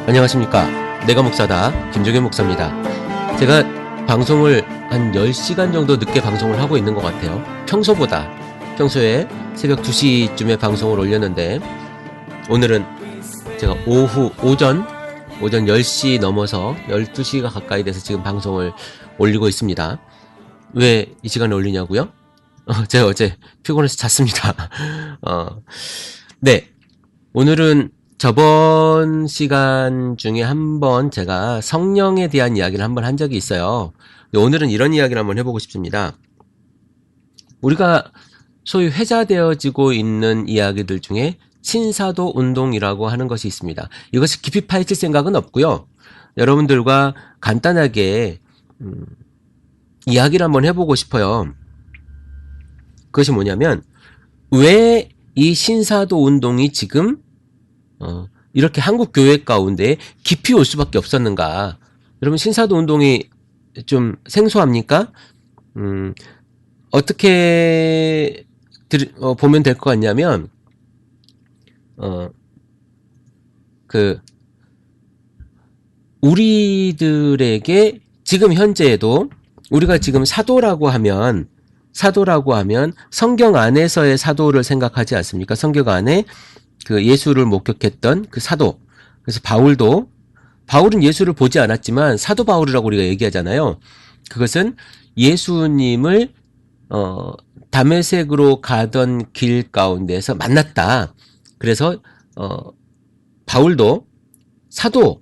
안녕하십니까. 내가 목사다. 김종현 목사입니다. 제가 방송을 한 10시간 정도 늦게 방송을 하고 있는 것 같아요. 평소에 새벽 2시쯤에 방송을 올렸는데 오늘은 제가 오전 10시 넘어서 12시가 가까이 돼서 지금 방송을 올리고 있습니다. 왜 이 시간에 올리냐고요? 제가 어제 피곤해서 잤습니다. 네. 오늘은 저번 시간 중에 한번 제가 성령에 대한 이야기를 한번 한 적이 있어요. 오늘은 이런 이야기를 한번 해보고 싶습니다. 우리가 소위 회자되어지고 있는 이야기들 중에 신사도 운동이라고 하는 것이 있습니다. 이것이 깊이 파헤칠 생각은 없고요. 여러분들과 간단하게 이야기를 한번 해보고 싶어요. 그것이 뭐냐면 왜 이 신사도 운동이 지금 이렇게 한국 교회 가운데 깊이 올 수밖에 없었는가? 여러분 신사도 운동이 좀 생소합니까? 어떻게 보면 될 것 같냐면 우리들에게 지금 현재에도 우리가 지금 사도라고 하면 성경 안에서의 사도를 생각하지 않습니까? 성경 안에 그 예수를 목격했던 그 사도. 그래서 바울은 예수를 보지 않았지만 사도 바울이라고 우리가 얘기하잖아요. 그것은 예수님을 다메섹으로 가던 길 가운데서 만났다. 그래서 바울도 사도에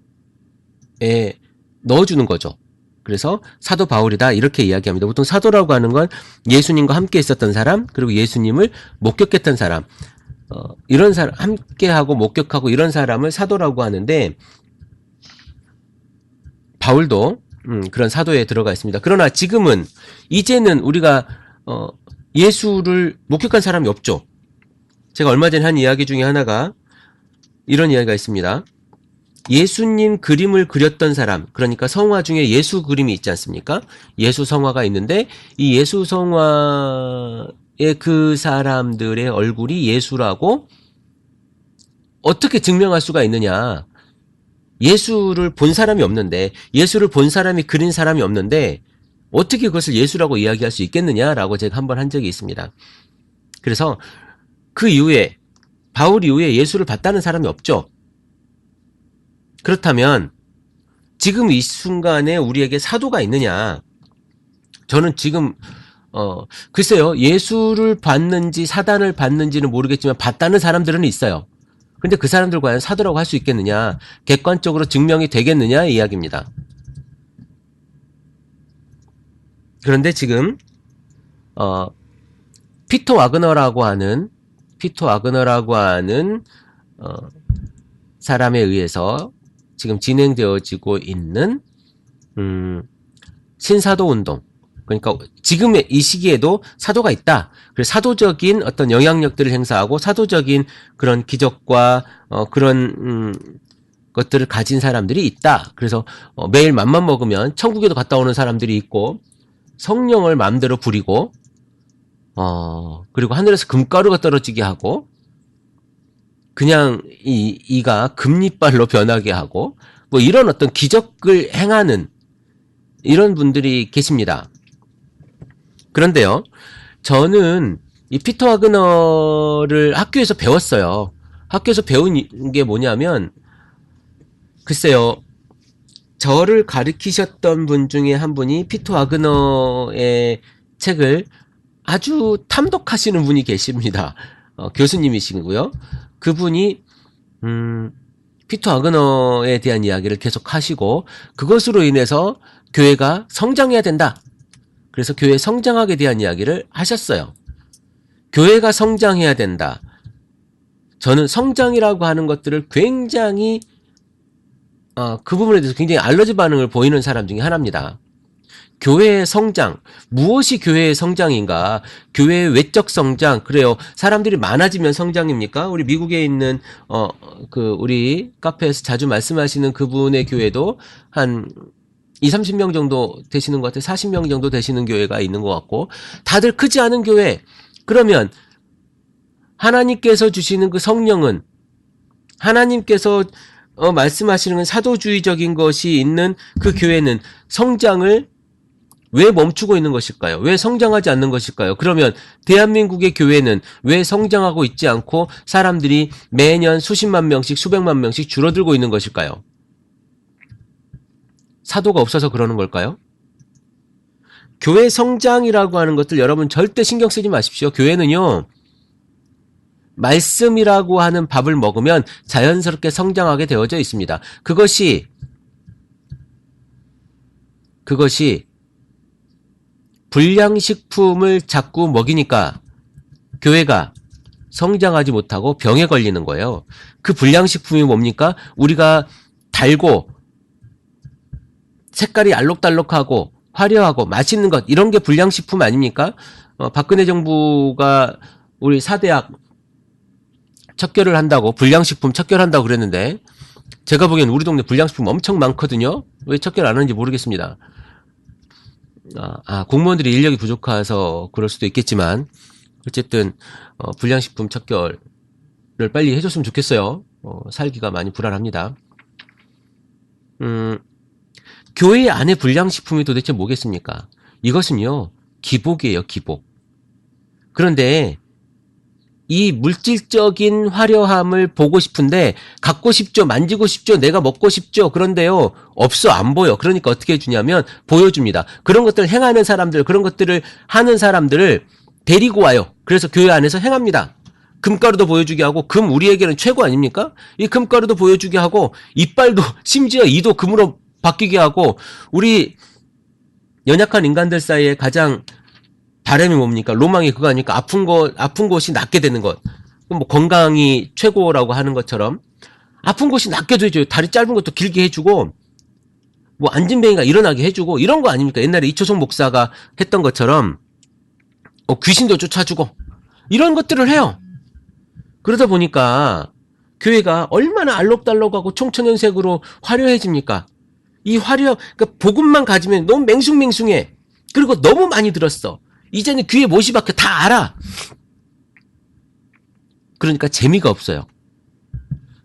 넣어주는 거죠. 그래서 사도 바울이다 이렇게 이야기합니다. 보통 사도라고 하는 건 예수님과 함께 있었던 사람, 그리고 예수님을 목격했던 사람, 이런 사람, 함께하고 목격하고 이런 사람을 사도라고 하는데, 바울도 그런 사도에 들어가 있습니다. 그러나 이제는 우리가 예수를 목격한 사람이 없죠. 제가 얼마 전에 한 이야기 중에 하나가 이런 이야기가 있습니다. 예수님 그림을 그렸던 사람, 그러니까 성화 중에 예수 그림이 있지 않습니까? 예수 성화가 있는데 이 예수 성화의 그 사람들의 얼굴이 예수라고 어떻게 증명할 수가 있느냐? 예수를 본 사람이 없는데, 예수를 본 사람이 그린 사람이 없는데 어떻게 그것을 예수라고 이야기할 수 있겠느냐라고 제가 한번 한 적이 있습니다. 그래서 그 이후에 바울 이후에 예수를 봤다는 사람이 없죠. 그렇다면 지금 이 순간에 우리에게 사도가 있느냐? 저는 지금 글쎄요. 예수를 봤는지 사단을 봤는지는 모르겠지만 봤다는 사람들은 있어요. 근데 그 사람들 과연 사도라고 할 수 있겠느냐? 객관적으로 증명이 되겠느냐? 이 이야기입니다. 그런데 지금 피터 와그너라고 하는 사람에 의해서 지금 진행되어지고 있는 신사도 운동. 그러니까 지금의 이 시기에도 사도가 있다. 그래서 사도적인 어떤 영향력들을 행사하고 사도적인 그런 기적과 그런 것들을 가진 사람들이 있다. 그래서 매일 맘만 먹으면 천국에도 갔다 오는 사람들이 있고, 성령을 마음대로 부리고 그리고 하늘에서 금가루가 떨어지게 하고, 그냥 이가 금리빨로 변하게 하고, 뭐 이런 어떤 기적을 행하는 이런 분들이 계십니다. 그런데요, 저는 이 피터 와그너를 학교에서 배웠어요. 학교에서 배운 게 뭐냐면, 글쎄요, 저를 가르치셨던 분 중에 한 분이 피터 와그너의 책을 아주 탐독하시는 분이 계십니다. 교수님이시고요. 그분이 피터 와그너에 대한 이야기를 계속 하시고, 그것으로 인해서 교회가 성장해야 된다. 그래서 교회 성장하게 대한 이야기를 하셨어요. 교회가 성장해야 된다. 저는 성장이라고 하는 것들을 굉장히 그 부분에 대해서 굉장히 알러지 반응을 보이는 사람 중에 하나입니다. 교회의 성장, 무엇이 교회의 성장인가? 교회의 외적 성장, 그래요. 사람들이 많아지면 성장입니까? 우리 미국에 있는 우리 카페에서 자주 말씀하시는 그분의 교회도 한 20-30명 정도 되시는 것 같아요. 40명 정도 되시는 교회가 있는 것 같고, 다들 크지 않은 교회. 그러면 하나님께서 주시는 그 성령은, 하나님께서 말씀하시는 건 사도주의적인 것이 있는 그 교회는 성장을 왜 멈추고 있는 것일까요? 왜 성장하지 않는 것일까요? 그러면 대한민국의 교회는 왜 성장하고 있지 않고 사람들이 매년 수십만 명씩 수백만 명씩 줄어들고 있는 것일까요? 사도가 없어서 그러는 걸까요? 교회 성장이라고 하는 것들 여러분 절대 신경 쓰지 마십시오. 교회는요, 말씀이라고 하는 밥을 먹으면 자연스럽게 성장하게 되어져 있습니다. 그것이 불량식품을 자꾸 먹이니까 교회가 성장하지 못하고 병에 걸리는 거예요. 그 불량식품이 뭡니까? 우리가 달고 색깔이 알록달록하고 화려하고 맛있는 것, 이런 게 불량식품 아닙니까? 박근혜 정부가 우리 사대학 척결을 한다고, 불량식품 척결한다고 그랬는데, 제가 보기엔 우리 동네 불량식품 엄청 많거든요. 왜 척결 안 하는지 모르겠습니다. 공무원들이 인력이 부족해서 그럴 수도 있겠지만, 어쨌든 불량식품 척결을 빨리 해줬으면 좋겠어요. 살기가 많이 불안합니다. 교회 안에 불량식품이 도대체 뭐겠습니까? 이것은요, 기복이에요, 기복. 그런데 이 물질적인 화려함을 보고 싶은데, 갖고 싶죠, 만지고 싶죠, 내가 먹고 싶죠. 그런데요, 없어, 안 보여. 그러니까 어떻게 해주냐면 보여줍니다. 그런 것들을 행하는 사람들, 그런 것들을 하는 사람들을 데리고 와요. 그래서 교회 안에서 행합니다. 금가루도 보여주게 하고, 금 우리에게는 최고 아닙니까? 이 금가루도 보여주게 하고, 이빨도 심지어 이도 금으로 바뀌게 하고, 우리 연약한 인간들 사이에 가장 바람이 뭡니까? 로망이 그거 아니까 아픈 곳이 낫게 되는 것. 뭐 건강이 최고라고 하는 것처럼 아픈 곳이 낫게도 해줘요. 다리 짧은 것도 길게 해주고, 뭐 안진뱅이가 일어나게 해주고, 이런 거 아닙니까? 옛날에 이초성 목사가 했던 것처럼 귀신도 쫓아주고 이런 것들을 해요. 그러다 보니까 교회가 얼마나 알록달록하고 총천연색으로 화려해집니까? 이 그러니까 복음만 가지면 너무 맹숭맹숭해. 그리고 너무 많이 들었어. 이제는 귀에 못이 박혀. 다 알아. 그러니까 재미가 없어요.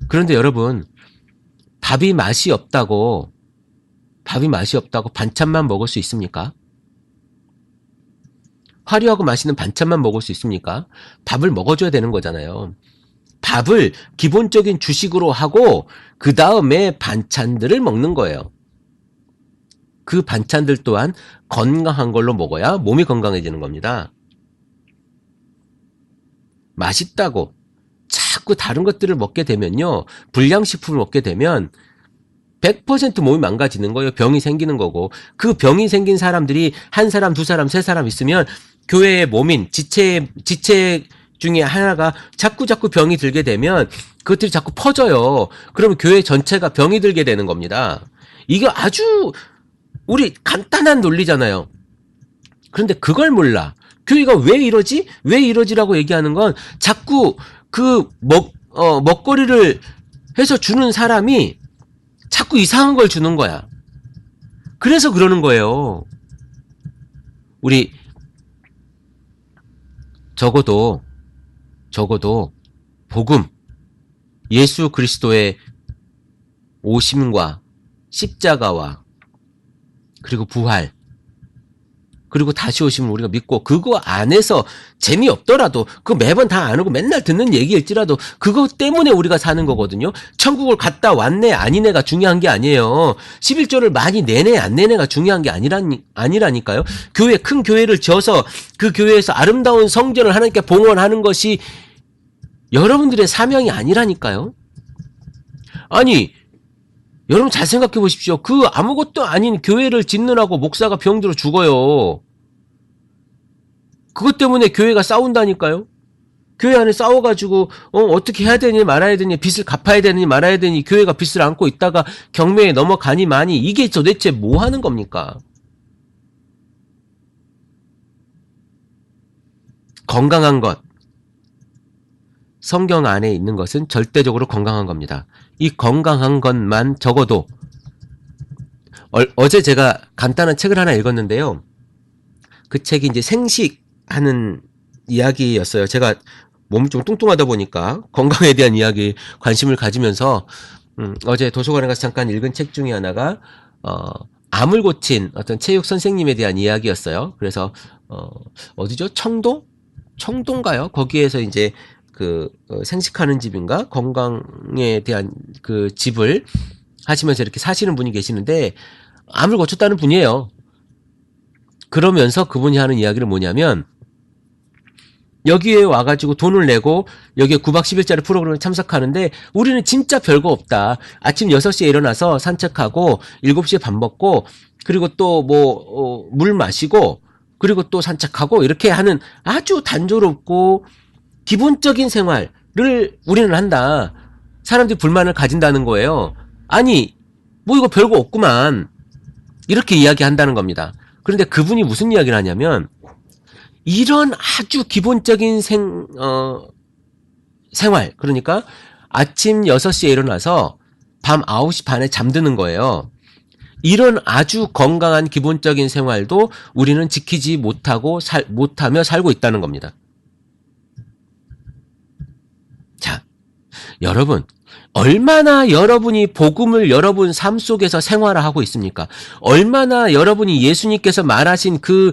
그런데 여러분, 밥이 맛이 없다고 반찬만 먹을 수 있습니까? 화려하고 맛있는 반찬만 먹을 수 있습니까? 밥을 먹어줘야 되는 거잖아요. 밥을 기본적인 주식으로 하고 그 다음에 반찬들을 먹는 거예요. 그 반찬들 또한 건강한 걸로 먹어야 몸이 건강해지는 겁니다. 맛있다고 자꾸 다른 것들을 먹게 되면요, 불량식품을 먹게 되면 100% 몸이 망가지는 거예요. 병이 생기는 거고, 그 병이 생긴 사람들이 한 사람, 두 사람, 세 사람 있으면 교회의 몸인 지체 중에 하나가 자꾸 병이 들게 되면 그것들이 자꾸 퍼져요. 그러면 교회 전체가 병이 들게 되는 겁니다. 이게 아주 우리 간단한 논리잖아요. 그런데 그걸 몰라. 교회가 왜 이러지? 왜 이러지라고 얘기하는 건 자꾸 그 먹거리를 해서 주는 사람이 자꾸 이상한 걸 주는 거야. 그래서 그러는 거예요. 우리 적어도 복음, 예수 그리스도의 오심과 십자가와 그리고 부활, 그리고 다시 오심을 우리가 믿고, 그거 안에서 재미없더라도 그거 매번 다 안 오고 맨날 듣는 얘기일지라도 그것 때문에 우리가 사는 거거든요. 천국을 갔다 왔네 아니네가 중요한 게 아니에요. 11조를 많이 내네 안 내네가 중요한 게 아니라니까요. 큰 교회를 지어서 그 교회에서 아름다운 성전을 하나님께 봉헌하는 것이 여러분들의 사명이 아니라니까요. 아니, 여러분 잘 생각해 보십시오. 그 아무것도 아닌 교회를 짓느라고 목사가 병들어 죽어요. 그것 때문에 교회가 싸운다니까요. 교회 안에 싸워가지고 어떻게 해야 되니 말아야 되니, 빚을 갚아야 되니 말아야 되니, 교회가 빚을 안고 있다가 경매에 넘어가니 마니, 이게 도대체 뭐 하는 겁니까? 건강한 것, 성경 안에 있는 것은 절대적으로 건강한 겁니다. 이 건강한 것만 적어도, 어제 제가 간단한 책을 하나 읽었는데요. 그 책이 이제 생식하는 이야기였어요. 제가 몸이 좀 뚱뚱하다 보니까 건강에 대한 이야기 관심을 가지면서 어제 도서관에 가서 잠깐 읽은 책 중에 하나가 암을 고친 어떤 체육 선생님에 대한 이야기였어요. 그래서 어디죠? 청도인가요? 거기에서 이제 생식하는 집인가? 건강에 대한 그 집을 하시면서 이렇게 사시는 분이 계시는데 암을 고쳤다는 분이에요. 그러면서 그분이 하는 이야기는 뭐냐면 여기에 와가지고 돈을 내고 여기에 9박 10일짜리 프로그램에 참석하는데 우리는 진짜 별거 없다. 아침 6시에 일어나서 산책하고 7시에 밥 먹고 그리고 또 물 마시고 그리고 또 산책하고 이렇게 하는 아주 단조롭고 기본적인 생활을 우리는 한다. 사람들이 불만을 가진다는 거예요. 아니 뭐 이거 별거 없구만. 이렇게 이야기한다는 겁니다. 그런데 그분이 무슨 이야기를 하냐면 이런 아주 기본적인 생활, 그러니까 아침 6시에 일어나서 밤 9시 반에 잠드는 거예요. 이런 아주 건강한 기본적인 생활도 우리는 지키지 못하며 살고 있다는 겁니다. 자, 여러분, 얼마나 여러분이 복음을 여러분 삶 속에서 생활화하고 있습니까? 얼마나 여러분이 예수님께서 말하신 그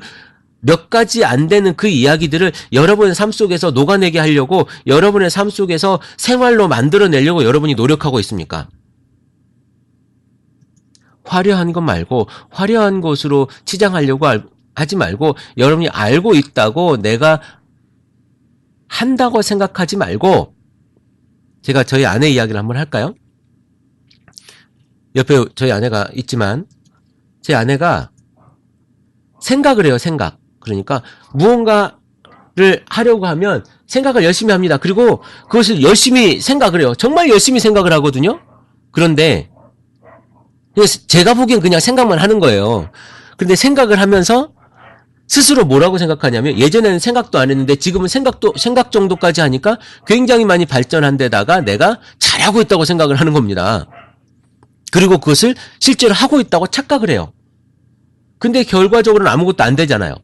몇 가지 안 되는 그 이야기들을 여러분의 삶 속에서 녹아내게 하려고 여러분의 삶 속에서 생활로 만들어내려고 여러분이 노력하고 있습니까? 화려한 것 말고 화려한 것으로 치장하려고 하지 말고 여러분이 알고 있다고 내가 한다고 생각하지 말고 제가 저희 아내 이야기를 한번 할까요? 옆에 저희 아내가 있지만 제 아내가 생각을 해요. 생각. 그러니까 무언가를 하려고 하면 생각을 열심히 합니다. 그리고 그것을 열심히 생각을 해요. 정말 열심히 생각을 하거든요. 그런데 제가 보기엔 그냥 생각만 하는 거예요. 그런데 생각을 하면서 스스로 뭐라고 생각하냐면 예전에는 생각도 안 했는데 지금은 생각 정도까지 하니까 굉장히 많이 발전한 데다가 내가 잘하고 있다고 생각을 하는 겁니다. 그리고 그것을 실제로 하고 있다고 착각을 해요. 근데 결과적으로는 아무것도 안 되잖아요.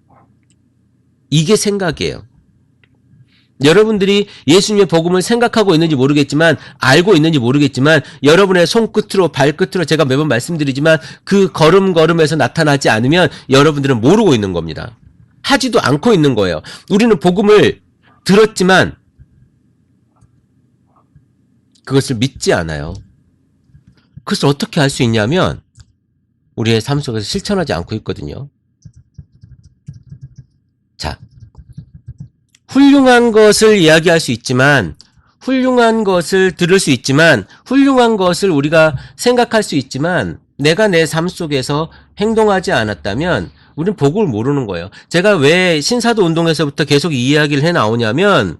이게 생각이에요. 여러분들이 예수님의 복음을 생각하고 있는지 모르겠지만 알고 있는지 모르겠지만 여러분의 손끝으로 발끝으로 제가 매번 말씀드리지만 그 걸음걸음에서 나타나지 않으면 여러분들은 모르고 있는 겁니다. 하지도 않고 있는 거예요. 우리는 복음을 들었지만 그것을 믿지 않아요. 그것을 어떻게 할 수 있냐면 우리의 삶 속에서 실천하지 않고 있거든요. 자, 훌륭한 것을 이야기할 수 있지만 훌륭한 것을 들을 수 있지만 훌륭한 것을 우리가 생각할 수 있지만 내가 내 삶 속에서 행동하지 않았다면 우리는 복음을 모르는 거예요. 제가 왜 신사도 운동에서부터 계속 이 이야기를 해 나오냐면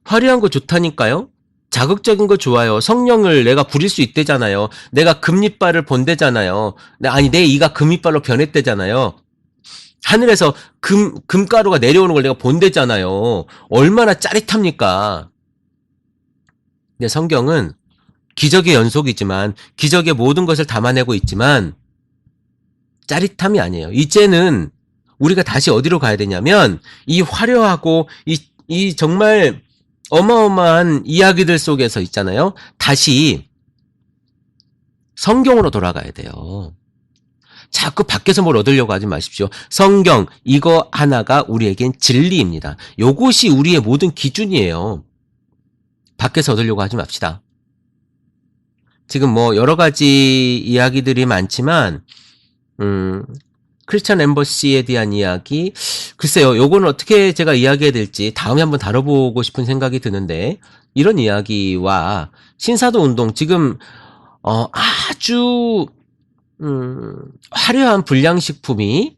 화려한 거 좋다니까요. 자극적인 거 좋아요. 성령을 내가 부릴 수 있대잖아요. 내가 금이빨을 본대잖아요. 아니 내 이가 금이빨로 변했대잖아요. 하늘에서 금가루가 내려오는 걸 내가 본대잖아요. 얼마나 짜릿합니까? 근데 성경은 기적의 연속이지만 기적의 모든 것을 담아내고 있지만 짜릿함이 아니에요. 이제는 우리가 다시 어디로 가야 되냐면 이 화려하고 이 정말 어마어마한 이야기들 속에서 있잖아요. 다시 성경으로 돌아가야 돼요. 자꾸 밖에서 뭘 얻으려고 하지 마십시오. 성경 이거 하나가 우리에겐 진리입니다. 요것이 우리의 모든 기준이에요. 밖에서 얻으려고 하지 맙시다. 지금 뭐 여러 가지 이야기들이 많지만 크리스천 엠버시에 대한 이야기 글쎄요. 요거는 어떻게 제가 이야기해야 될지 다음에 한번 다뤄보고 싶은 생각이 드는데 이런 이야기와 신사도 운동 지금 아주 화려한 불량식품이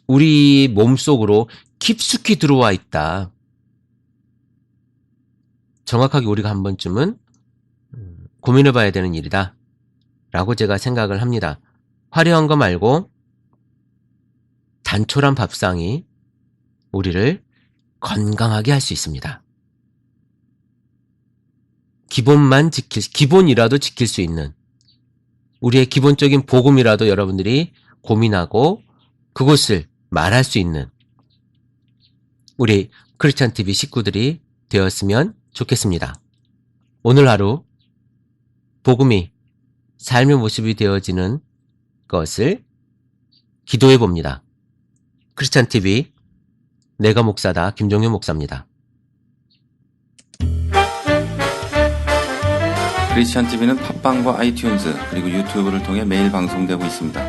우리 몸속으로 깊숙이 들어와 있다. 정확하게 우리가 한 번쯤은 고민해봐야 되는 일이다. 라고 제가 생각을 합니다. 화려한 거 말고 단촐한 밥상이 우리를 건강하게 할 수 있습니다. 기본이라도 지킬 수 있는 우리의 기본적인 복음이라도 여러분들이 고민하고 그것을 말할 수 있는 우리 크리스찬 TV 식구들이 되었으면 좋겠습니다. 오늘 하루 복음이 삶의 모습이 되어지는 것을 기도해 봅니다. 크리스찬 TV 내가 목사다 김종현 목사입니다. 크리스찬 TV는 팟빵과 아이튠즈 그리고 유튜브를 통해 매일 방송되고 있습니다.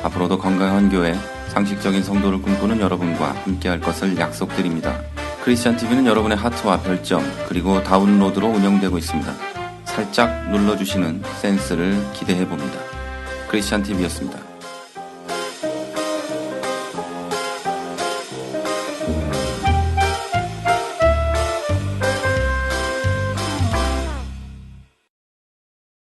앞으로도 건강한 교회, 상식적인 성도를 꿈꾸는 여러분과 함께할 것을 약속드립니다. 크리스찬 TV는 여러분의 하트와 별점 그리고 다운로드로 운영되고 있습니다. 살짝 눌러주시는 센스를 기대해봅니다. 크리스찬 TV였습니다.